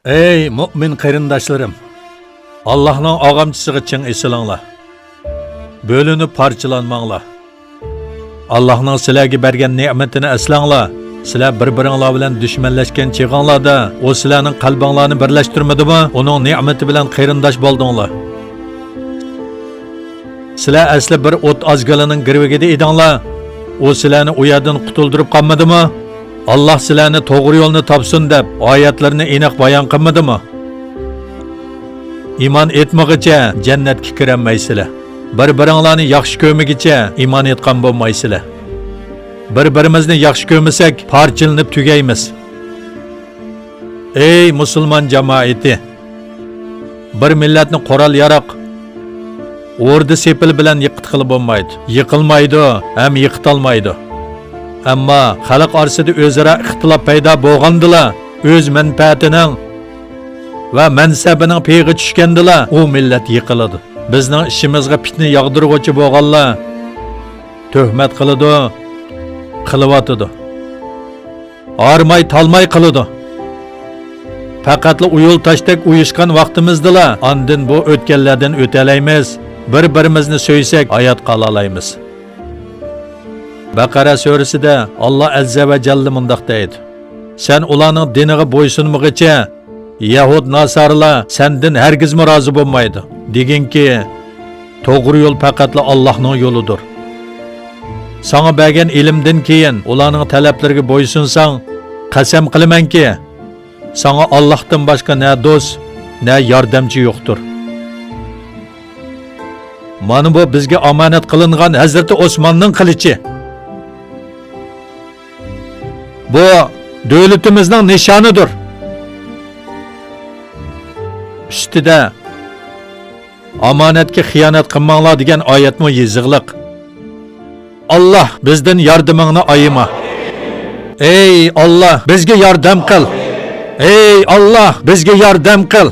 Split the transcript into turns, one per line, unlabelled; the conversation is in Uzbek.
Ey mümin qarindaşlarım! Allah'ın ağamçısıga çın esilanglar. Bölünüp parçalanmanglar. Allah'ın sizlarga bergan ne'matini eslanglar. Sizlar bir-biringlar bilan düşmanlashgan cheg'inglarda o sizlarning qalbinglarni birlashtirmadimi? Uning ne'mati bilan qarindosh bo'ldinglar. Sizlar asli bir o't azgalining girvigida edinglar. O sizlarni u yerdan qutuldirib qolmadimi? Allah sizlarni to'g'ri yo'lni topsin deb oyatlarini aniq bayon qilmadimi? İman etmag'icha jannatga kirolmaysizlar. Bir-biringlarni yaxshi ko'rmagicha iymon etgan bo'lmaysizlar. Bir-birimizni yaxshi ko'rmasak parchalanib tugaymiz. Ey musulmon jamoati! Bir millatni qurol yaroq o'rda sepil bilan yiqitqili bo'lmaydi. Yiqilmaydi, ham yiqitolmaydi. Ammo xalq orasida o'zaro ixtilof paydo bo'lgandila, o'z manfaatining va mansabining peg'i tushgandila, u millat yiqiladi. Bizning ishimizga fitna yog'diruvchi bo'lganlar tuhmat qiladi, qilyotidi. Armay talmay qiladi. Faqatli uyul tashdek uyushgan vaqtimizdala, andin bu o'tganlardan o'talaymiz. Bir-birimizni so'ysak hayot qolalaymiz. Baqara surasida Allah azza va jalla mundaq deydi: Sen ularning diniga bo'ysunmagicha Yahud nasarlar senden hergizmi razı bo'lmaydi. Deginki, to'g'ri yo'l faqatla Allohning yo'lidir. Sana bergan ilmdan keyin ularning talablariga bo'ysunsang, qasam qilamanki, sana Allohdan boshqa ne do'st, ne yordamchi yo'qdir. Mana bu bizga omonat qilingan Hazrati Osmonning qilichi. Bu davlatimizning nishonidir. Üstüde amanetga xiyonat qilmanglar degan oyatmi yezig'liq. Allah bizdan yordamingni ayima. Ey Allah bizga yordam qil. Ey Allah bizga yordam qil.